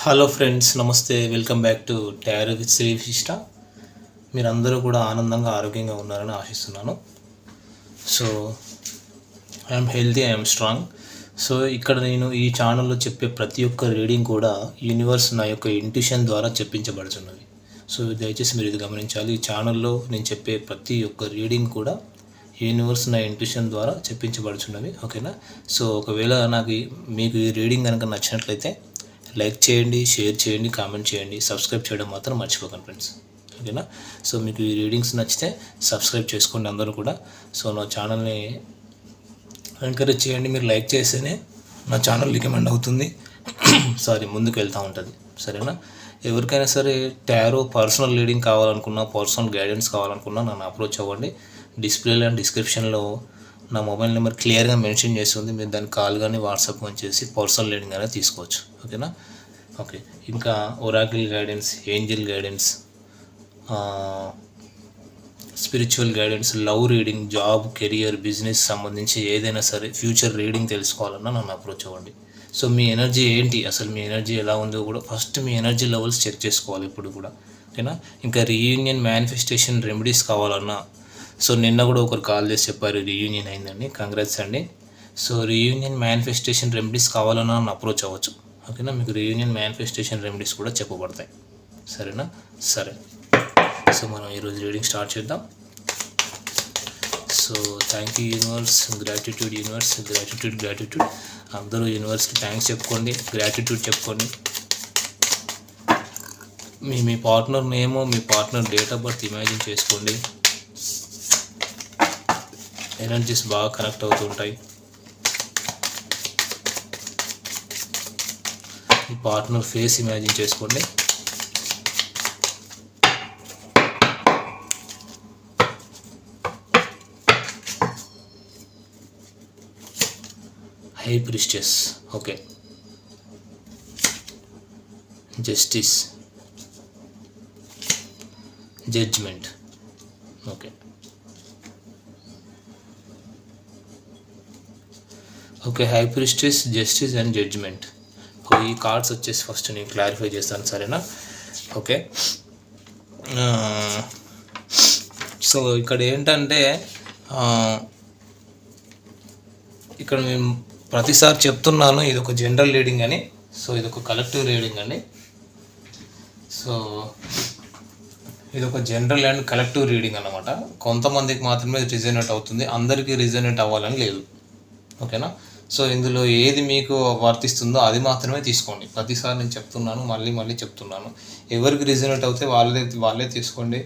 Hello friends, నమస్తే. Welcome back to tarot with Shri Vishishta. మీరందరూ కూడా ఆనందంగా ఆరోగ్యంగా ఉన్నారని ఆశిస్తున్నాను. So I'm healthy, I'm strong. So ఇక్కడ నేను ఈ ఛానల్లో చెప్పే ప్రతి ఒక్క రీడింగ్ కూడా యూనివర్స్ నా యొక్క ఇంట్యూషన్ ద్వారా చెప్పించబడుతున్నది. సో దయచేసి మీరు ఇది గమనించాలి. ఈ ఛానల్లో నేను చెప్పే ప్రతి ఒక్క రీడింగ్ కూడా యూనివర్స్ నా ఇంట్యూషన్ ద్వారా చెప్పించబడుతున్నది. ఓకేనా? సో ఒకవేళ మీకు ఈ రీడింగ్ కనుక నచ్చినట్లయితే లైక్ చేయండి, షేర్ చేయండి, కామెంట్ చేయండి, సబ్స్క్రైబ్ చేయడం మాత్రం మర్చిపోకండి ఫ్రెండ్స్. ఓకేనా? సో మీకు ఈ రీడింగ్స్ నచ్చితే సబ్స్క్రైబ్ చేసుకోండి అందరూ కూడా. సో నా ఛానల్ని ఎంకరేజ్ చేయండి. మీరు లైక్ చేస్తేనే నా ఛానల్ రికమెండ్ అవుతుంది, ముందుకు వెళ్తూ ఉంటుంది. సరేనా? ఎవరికైనా సరే టారో పర్సనల్ రీడింగ్ కావాలనుకున్నా, పర్సనల్ గైడెన్స్ కావాలనుకున్నా నన్ను అప్రోచ్ అవ్వండి. డిస్ప్లేలో అండ్ డిస్క్రిప్షన్లో నా మొబైల్ నెంబర్ క్లియర్గా మెన్షన్ చేస్తుంది. మీరు దాన్ని కాల్ కానీ వాట్సాప్ కానీ చేసి పర్సనల్ రీడింగ్ అనేది తీసుకోవచ్చు. ఓకేనా? ఓకే. ఇంకా Oracle guidance, Angel guidance, spiritual guidance, love reading, job, career, business సంబంధించి ఏదైనా సరే ఫ్యూచర్ రీడింగ్ తెలుసుకోవాలన్నా నన్ను అప్రోచ్ అవ్వండి. సో మీ ఎనర్జీ ఏంటి, అసలు మీ ఎనర్జీ ఎలా ఉందో కూడా ఫస్ట్ మీ ఎనర్జీ లెవెల్స్ చెక్ చేసుకోవాలి ఇప్పుడు కూడా. ఓకేనా? ఇంకా రీయూనియన్ మేనిఫెస్టేషన్ రెమెడీస్ కావాలన్నా, సో నిన్న కూడా ఒకరు కాల్ చేసి చెప్పారు రీయూనియన్ అయిందండి, కంగ్రాట్స్ అండి. సో రీయూనియన్ మేనిఫెస్టేషన్ రెమెడీస్ కావాలన్నా నన్ను అప్రోచ్ అవ్వచ్చు. ఓకేనా? మీకు రీయూనియన్ మేనిఫెస్టేషన్ రెమెడీస్ కూడా చెప్పబడతాయి. సరేనా? సరే. సో మనం ఈరోజు రీడింగ్ స్టార్ట్ చేద్దాం. So thank you universe, gratitude universe, gratitude. అందరూ యూనివర్స్కి థ్యాంక్స్ చెప్పుకోండి, గ్రాటిట్యూడ్ చెప్పుకోండి. మీ పార్ట్నర్ నేమ్, మీ partner date of birth imagine చేసుకోండి. ఎనర్జీస్ బాగా కనెక్ట్ అవుతుంటాయి. మీ పార్ట్నర్ ఫేస్ ఇమాజిన్ చేసుకోండి. High priestess, okay. Justice, judgment, okay. Okay, high priestess, justice and judgment. ఈ కార్డ్స్ వచ్చేసి ఫస్ట్ నేను క్లారిఫై చేస్తాను. సరేనా? ఓకే. సో ఇక్కడ ఏంటంటే ఇక్కడ మేము ప్రతిసారి చెప్తున్నాను, ఇది ఒక జనరల్ రీడింగ్ అని. సో ఇది ఒక కలెక్టివ్ రీడింగ్ అండి. సో ఇది ఒక జనరల్ అండ్ కలెక్టివ్ రీడింగ్ అన్నమాట. కొంతమందికి మాత్రమే రిజనేట్ అవుతుంది, అందరికీ రిజనేట్ అవ్వాలని లేదు. ఓకేనా? సో ఇందులో ఏది మీకు వర్తిస్తుందో అది మాత్రమే తీసుకోండి. ప్రతిసారి నేను చెప్తున్నాను, మళ్ళీ చెప్తున్నాను. ఎవరికి రిజనేట్ అవుతే వాళ్ళే తీసుకోండి.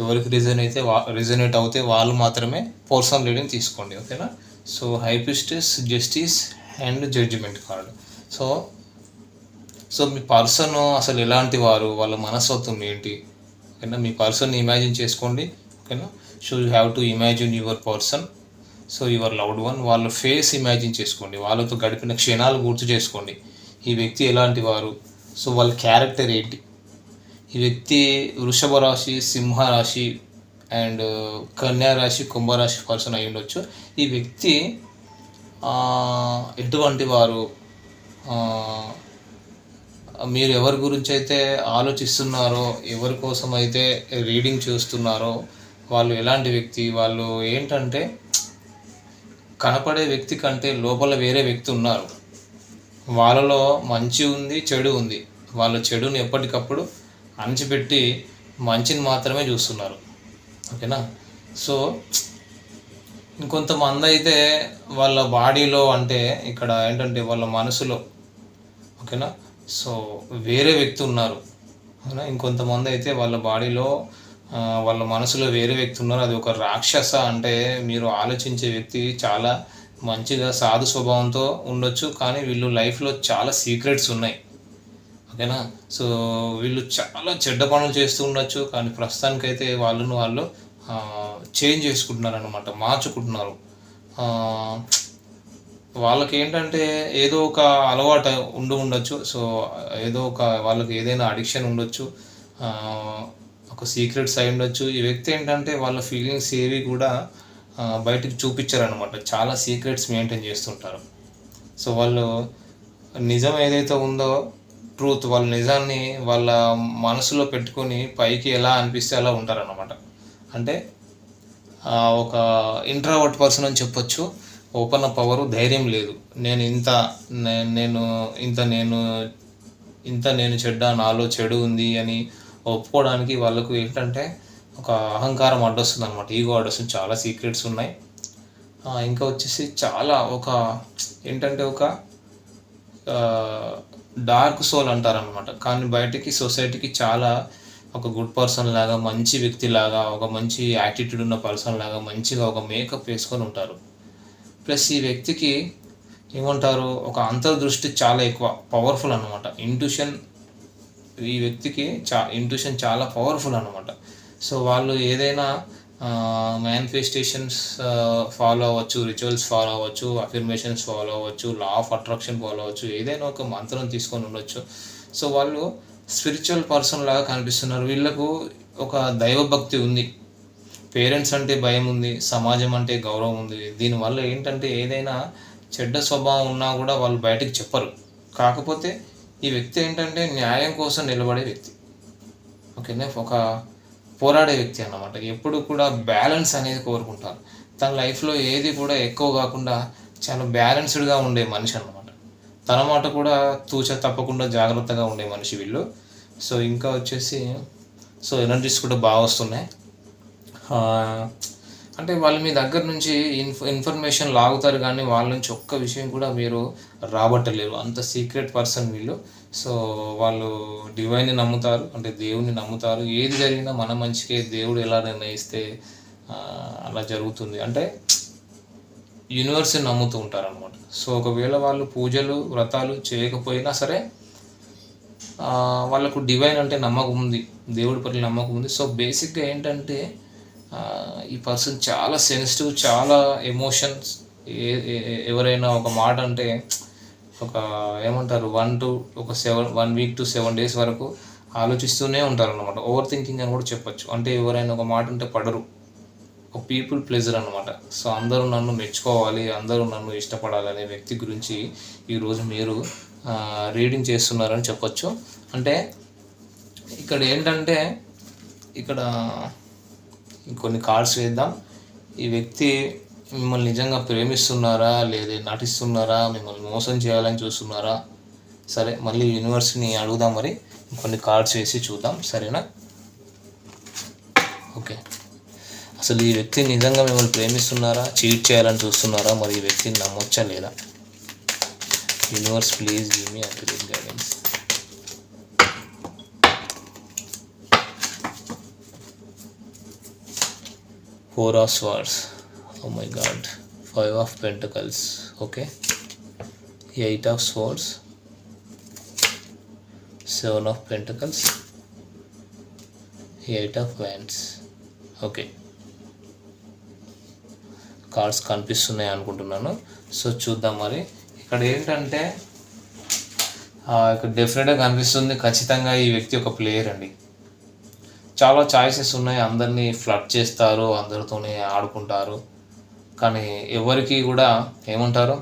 ఎవరికి రిజనేట్ అవుతే వాళ్ళు మాత్రమే పర్సనల్ రీడింగ్ తీసుకోండి. ఓకేనా? So high priestess, justice and judgement card. So మీ పర్సన్ అసలు ఎలాంటి వారు, వాళ్ళ మనస్తత్వం ఏంటి? ఓకేనా? మీ పర్సన్ని ఇమాజిన్ చేసుకోండి. ఓకేనా? So you have to imagine your person. So your loved one, వాళ్ళ ఫేస్ ఇమాజిన్ చేసుకోండి. వాళ్ళతో గడిపిన క్షణాలు గుర్తు చేసుకోండి. ఈ వ్యక్తి ఎలాంటి వారు, సో వాళ్ళ క్యారెక్టర్ ఏంటి? ఈ వ్యక్తి వృషభ రాశి, సింహ రాశి అండ్ కన్యా రాశి, కుంభరాశి పర్సన్ అయి ఉండొచ్చు. ఈ వ్యక్తి ఎటువంటి వారు, మీరు ఎవరి గురించి అయితే ఆలోచిస్తున్నారో, ఎవరి కోసం అయితే రీడింగ్ చూస్తున్నారో వాళ్ళు ఎలాంటి వ్యక్తి, వాళ్ళు ఏంటంటే కనపడే వ్యక్తి కంటే లోపల వేరే వ్యక్తి ఉన్నారు. వాళ్ళలో మంచి ఉంది, చెడు ఉంది. వాళ్ళ చెడుని ఎప్పటికప్పుడు అణచిపెట్టి మంచిని మాత్రమే చూస్తున్నారు. ఓకేనా? సో ఇంకొంతమంది అయితే వాళ్ళ బాడీలో, అంటే ఇక్కడ ఏంటంటే వాళ్ళ మనసులో, ఓకేనా, సో వేరే వ్యక్తి ఉన్నారు. అవునా? ఇంకొంతమంది అయితే వాళ్ళ బాడీలో, వాళ్ళ మనసులో వేరే వ్యక్తి ఉన్నారు. అది ఒక రాక్షస, అంటే మీరు ఆలోచించే వ్యక్తి చాలా మంచిగా సాధు స్వభావంతో ఉండొచ్చు, కానీ వీళ్ళు లైఫ్లో చాలా సీక్రెట్స్ ఉన్నాయి. ఓకేనా? సో వీళ్ళు చాలా చెడ్డ పనులు చేస్తూ ఉండొచ్చు, కానీ ప్రస్తుతానికైతే వాళ్ళు చేంజ్ చేసుకుంటున్నారు అన్నమాట, మార్చుకుంటున్నారు. వాళ్ళకి ఏంటంటే ఏదో ఒక అలవాటు ఉండొచ్చు. సో ఏదో ఒక వాళ్ళకి ఏదైనా అడిక్షన్ ఉండొచ్చు, ఒక సీక్రెట్స్ అయి ఉండొచ్చు. ఈ వ్యక్తి ఏంటంటే వాళ్ళ ఫీలింగ్స్ ఏవి కూడా బయటకు చూపించారనమాట. చాలా సీక్రెట్స్ మెయింటైన్ చేస్తుంటారు. సో వాళ్ళు నిజం ఏదైతే ఉందో ట్రూత్, వాళ్ళ నిజాన్ని వాళ్ళ మనసులో పెట్టుకొని పైకి ఎలా అనిపిస్తే అలా ఉంటారన్నమాట. అంటే ఒక ఇంట్రావర్ట్ పర్సన్ అని చెప్పొచ్చు. ఓపెన్ అప్ అవ్వరు, ధైర్యం లేదు. నేను ఇంత నేను ఇంత నేను ఇంత నేను చెడ్డ, నాలో చెడు ఉంది అని ఒప్పుకోవడానికి వాళ్ళకు ఏంటంటే ఒక అహంకారం అడ్డొస్తుంది అనమాట, ఈగో అడ్డొస్తుంది. చాలా సీక్రెట్స్ ఉన్నాయి. ఇంకా వచ్చేసి చాలా ఏంటంటే ఒక డార్క్ సోల్ అంటారనమాట. కానీ బయటికి సొసైటీకి చాలా ఒక గుడ్ పర్సన్ లాగా, మంచి వ్యక్తి లాగా, ఒక మంచి యాటిట్యూడ్ ఉన్న పర్సన్ లాగా మంచిగా ఒక మేకప్ వేసుకొని ఉంటారు. ప్లస్ ఈ వ్యక్తికి ఏమంటారు, ఒక అంతర్దృష్టి చాలా ఎక్కువ, పవర్ఫుల్ అనమాట. ఈ వ్యక్తికి ఇంట్యూషన్ చాలా పవర్ఫుల్ అనమాట. సో వాళ్ళు ఏదైనా మేనిఫెస్టేషన్స్ ఫాలో అవ్వచ్చు, రిచువల్స్ ఫాలో అవ్వచ్చు, అఫర్మేషన్స్ ఫాలో అవ్వచ్చు, లా ఆఫ్ అట్రాక్షన్ ఫాలో అవ్వచ్చు, ఏదైనా ఒక మంత్రం తీసుకొని ఉండొచ్చు. సో వాళ్ళు స్పిరిచువల్ పర్సన్ లాగా కనిపిస్తున్నారు. వీళ్ళకు ఒక దైవభక్తి ఉంది, పేరెంట్స్ అంటే భయం ఉంది, సమాజం అంటే గౌరవం ఉంది. దీనివల్ల ఏంటంటే ఏదైనా చెడ్డ స్వభావం ఉన్నా కూడా వాళ్ళు బయటకు చెప్పరు. కాకపోతే ఈ వ్యక్తి ఏంటంటే న్యాయం కోసం నిలబడే వ్యక్తి, ఓకేనా, ఒక పోరాడే వ్యక్తి అన్నమాట. ఎప్పుడు కూడా బ్యాలెన్స్ అనేది కోరుకుంటారు. తన లైఫ్లో ఏది కూడా ఎక్కువ కాకుండా చాలా బ్యాలెన్స్డ్గా ఉండే మనిషి అన్నమాట. తన మాట కూడా తప్పకుండా జాగ్రత్తగా ఉండే మనిషి వీళ్ళు. సో ఇంకా వచ్చేసి ఎనర్జీస్ కూడా బాగా వస్తున్నాయి. అంటే వాళ్ళు మీ దగ్గర నుంచి ఇన్ఫర్మేషన్ లాగుతారు, కానీ వాళ్ళ నుంచి ఒక్క విషయం కూడా మీరు రాబట్టలేరు. అంత సీక్రెట్ పర్సన్ వీళ్ళు. సో వాళ్ళు డివైన్ని నమ్ముతారు, అంటే దేవుణ్ణి నమ్ముతారు. ఏది జరిగినా మన మంచికే, దేవుడు ఎలా నిర్ణయిస్తే అలా జరుగుతుంది, అంటే యూనివర్స్ని నమ్ముతూ ఉంటారనమాట. సో ఒకవేళ వాళ్ళు పూజలు వ్రతాలు చేయకపోయినా సరే వాళ్ళకు డివైన్ అంటే నమ్మకం ఉంది, దేవుడి పట్ల నమ్మకం ఉంది. సో బేసిక్గా ఏంటంటే ఈ పర్సన్ చాలా సెన్సిటివ్, చాలా ఎమోషన్స్. ఎవరైనా ఒక మాట అంటే ఒక ఏమంటారు 1 వీక్ to 7 days వరకు ఆలోచిస్తూనే ఉంటారు అన్నమాట. ఓవర్ థింకింగ్ అని కూడా చెప్పచ్చు. అంటే ఎవరైనా ఒక మాట అంటే పడరు, ఒక పీపుల్ ప్లెజర్ అనమాట. సో అందరూ నన్ను మెచ్చుకోవాలి, అందరూ నన్ను ఇష్టపడాలి అనే వ్యక్తి గురించి ఈరోజు మీరు రీడింగ్ చేస్తున్నారని చెప్పొచ్చు. అంటే ఇక్కడ ఏంటంటే కొన్ని కార్డ్స్ వేద్దాం. ఈ వ్యక్తి మిమ్మల్ని నిజంగా ప్రేమిస్తున్నారా, లేదా నటిస్తున్నారా, మిమ్మల్ని మోసం చేయాలని చూస్తున్నారా? సరే, మళ్ళీ యూనివర్స్ని అడుగుదాం. మరి కొన్ని కార్డ్స్ వేసి చూద్దాం, సరేనా? ఓకే, అసలు ఈ వ్యక్తి నిజంగా మిమ్మల్ని ప్రేమిస్తున్నారా, చీట్ చేయాలని చూస్తున్నారా? మరి ఈ వ్యక్తిని నమ్మొచ్చా లేదా? Universe please give me accurate guidance. Four of Swords, oh my god, 5 of Pentacles, okay, 8 of Swords, 7 of Pentacles, 8 of Wands, okay. Cards కనిపిస్తున్నాయి అనుకుంటున్నాను. సో చూద్దాం మరి. ఇక్కడ ఏంటంటే ఇక్కడ డెఫినెట్గా కనిపిస్తుంది, ఖచ్చితంగా ఈ వ్యక్తి ఒక ప్లేయర్ అండి. చాలా చాయిసెస్ ఉన్నాయి, అందరినీ ఫ్లర్ట్ చేస్తారు, అందరితోనే ఆడుకుంటారు, కానీ ఎవరికి కూడా ఏమంటారు,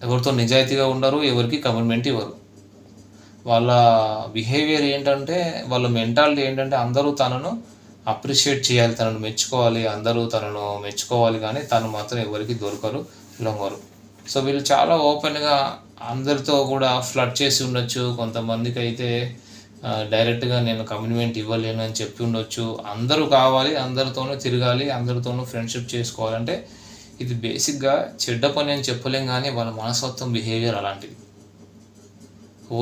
ఎవరితో నిజాయితీగా ఉండరు, ఎవరికి కమిట్మెంట్ ఇవ్వరు. వాళ్ళ బిహేవియర్ ఏంటంటే, వాళ్ళ మెంటాలిటీ ఏంటంటే అందరూ తనను అప్రిషియేట్ చేయాలి, తనను మెచ్చుకోవాలి, అందరూ తనను మెచ్చుకోవాలి, కానీ తను మాత్రం ఎవరికి దొరకరు, లొంగరు. సో వీళ్ళు చాలా ఓపెన్గా అందరితో కూడా ఫ్లర్ట్ చేసి ఉండొచ్చు. కొంతమందికి అయితే డైరెక్ట్గా నేను కమిట్మెంట్ ఇవ్వలేను అని చెప్పి ఉండొచ్చు. అందరూ కావాలి, అందరితోనూ తిరగాలి, అందరితోనూ ఫ్రెండ్షిప్ చేసుకోవాలంటే ఇది బేసిక్గా చెడ్డ పని అని చెప్పలేం, కానీ వాళ్ళ మనస్తత్వం బిహేవియర్ అలాంటిది.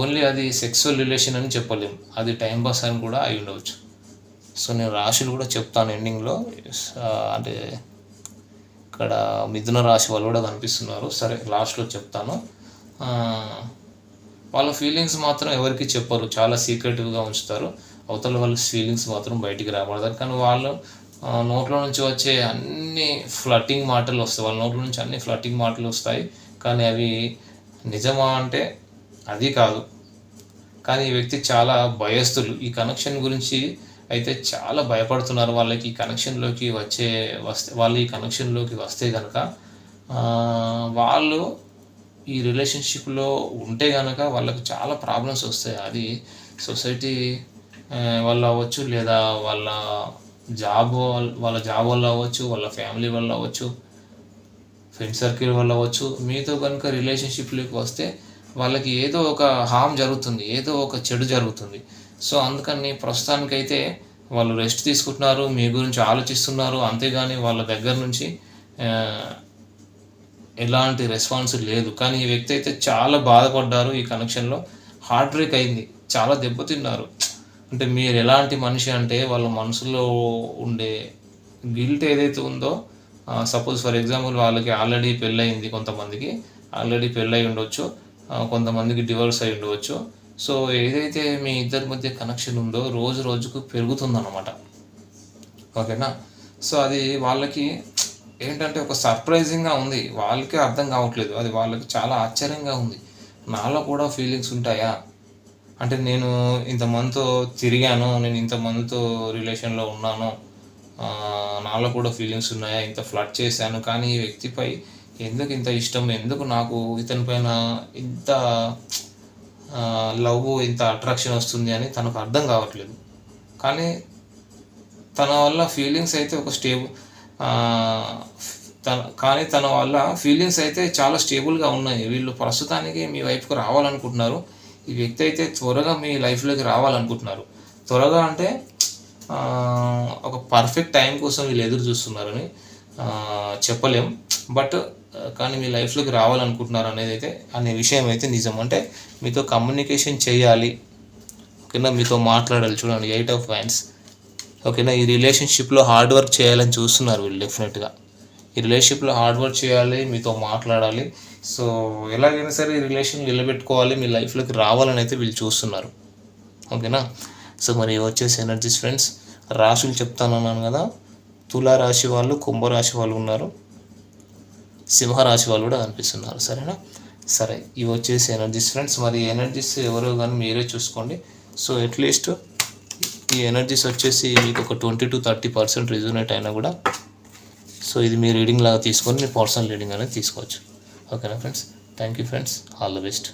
ఓన్లీ అది సెక్సువల్ రిలేషన్ అని చెప్పలేం, అది టైంపాస్ అని కూడా అయి ఉండవచ్చు. సో నేను రాశులు కూడా చెప్తాను ఎండింగ్లో. అంటే ఇక్కడ మిథున రాశి వాళ్ళు కూడా కనిపిస్తున్నారు, సరే లాస్ట్లో చెప్తాను. వాళ్ళ ఫీలింగ్స్ మాత్రం ఎవరికి చెప్పరు, చాలా సీక్రెటివ్గా ఉంచుతారు. అవతల వాళ్ళ ఫీలింగ్స్ మాత్రం బయటికి రాబడతారు. కానీ వాళ్ళు నోట్లో నుంచి వచ్చే అన్ని ఫ్లటింగ్ మాటలు వస్తాయి, వాళ్ళ నోట్ల నుంచి అన్ని ఫ్లటింగ్ మాటలు వస్తాయి, కానీ అవి నిజమా అంటే అది కాదు. కానీ ఈ వ్యక్తి చాలా భయస్థులు. ఈ కనెక్షన్ గురించి అయితే చాలా భయపడుతున్నారు. వాళ్ళకి ఈ కనెక్షన్లోకి వాళ్ళు ఈ కనెక్షన్లోకి వస్తే కనుక వాళ్ళు ఈ రిలేషన్షిప్లో ఉంటే కనుక వాళ్ళకు చాలా ప్రాబ్లమ్స్ వస్తాయి. అది సొసైటీ వల్ల అవ్వచ్చు, లేదా వాళ్ళ జాబ్ వల్ల అవ్వచ్చు, వాళ్ళ ఫ్యామిలీ వల్ల అవ్వచ్చు, ఫ్రెండ్ సర్కిల్ వల్ల అవ్వచ్చు. మీతో కనుక రిలేషన్షిప్లోకి వస్తే వాళ్ళకి ఏదో ఒక హామ్ జరుగుతుంది, ఏదో ఒక చెడు జరుగుతుంది. సో అందుకని ప్రస్తుతానికైతే వాళ్ళు రెస్ట్ తీసుకుంటున్నారు, మీ గురించి ఆలోచిస్తున్నారు. అంతేగాని వాళ్ళ దగ్గర నుంచి ఎలాంటి రెస్పాన్స్ లేదు. కానీ ఈ వ్యక్తి అయితే చాలా బాధపడ్డారు. ఈ కనెక్షన్లో హార్ట్ బ్రేక్ అయింది, చాలా దెబ్బతిన్నారు. అంటే మీరు ఎలాంటి మనిషి అంటే వాళ్ళ మనసులో ఉండే గిల్ట్ ఏదైతే ఉందో, సపోజ్ ఫర్ ఎగ్జాంపుల్ వాళ్ళకి ఆల్రెడీ పెళ్ళయింది, కొంతమందికి ఆల్రెడీ పెళ్ళయి ఉండవచ్చు, కొంతమందికి డివోర్స్ అయి ఉండవచ్చు. సో ఏదైతే మీ ఇద్దరి మధ్య కనెక్షన్ ఉందో రోజు రోజుకు పెరుగుతుందన్నమాట. ఓకేనా? సో అది వాళ్ళకి ఏంటంటే ఒక సర్ప్రైజింగ్గా ఉంది, వాళ్ళకే అర్థం కావట్లేదు. అది వాళ్ళకి చాలా ఆశ్చర్యంగా ఉంది. నాలో కూడా ఫీలింగ్స్ ఉంటాయా, అంటే నేను ఇంతమందితో తిరిగాను, నేను ఇంతమందితో రిలేషన్లో ఉన్నాను, నాలో కూడా ఫీలింగ్స్ ఉన్నాయా, ఇంత ఫ్లర్ట్ చేశాను, కానీ ఈ వ్యక్తిపై ఎందుకు ఇంత ఇష్టం, ఎందుకు నాకు ఇతని పైన ఇంత లవ్, ఇంత అట్రాక్షన్ వస్తుంది అని తనకు అర్థం కావట్లేదు. కానీ తన వల్ల ఫీలింగ్స్ అయితే ఒక తన వల్ల ఫీలింగ్స్ అయితే చాలా స్టేబుల్గా ఉన్నాయి. వీళ్ళు ప్రస్తుతానికి మీ వైపుకు రావాలనుకుంటున్నారు. ఈ వ్యక్తి అయితే త్వరగా మీ లైఫ్లోకి రావాలనుకుంటున్నారు. త్వరగా అంటే ఒక పర్ఫెక్ట్ టైం కోసం వీళ్ళు ఎదురు చూస్తున్నారని చెప్పలేం. బట్ కానీ మీ లైఫ్లోకి రావాలనుకుంటున్నారు అనే విషయం అయితే నిజం. అంటే మీతో కమ్యూనికేషన్ చేయాలి, ఓకేనా, మీతో మాట్లాడాలి. చూడండి 8 of Wands, ఓకేనా. ఈ రిలేషన్షిప్లో హార్డ్ వర్క్ చేయాలని చూస్తున్నారు వీళ్ళు. డెఫినెట్గా ఈ రిలేషన్షిప్లో హార్డ్ వర్క్ చేయాలి, మీతో మాట్లాడాలి. సో ఎలాగైనా సరే ఈ రిలేషన్ నిలబెట్టుకోవాలి, మీ లైఫ్లోకి రావాలని అయితే వీళ్ళు చూస్తున్నారు. ఓకేనా? సో మరి వచ్చేసి ఎనర్జీస్ ఫ్రెండ్స్, రాశులు చెప్తానన్నాను కదా. తులారాశి వాళ్ళు, కుంభరాశి వాళ్ళు ఉన్నారు, సింహరాశి వాళ్ళు కూడా కనిపిస్తున్నారు. సరేనా? సరే, ఇవి వచ్చేసి ఎనర్జీస్ ఫ్రెండ్స్. మరి ఎనర్జీస్ ఎవరో కానీ మీరే చూసుకోండి. సో అట్లీస్ట్ ఈ ఎనర్జీస్ వచ్చేసి మీకు ఒక 20 to 30% రిజోనేట్ అయినా కూడా, సో ఇది మీ రీడింగ్ లాగా తీసుకొని మీ పర్సనల్ రీడింగ్ అనేది తీసుకోవచ్చు. ఓకేనా friends? Thank you friends, all the best.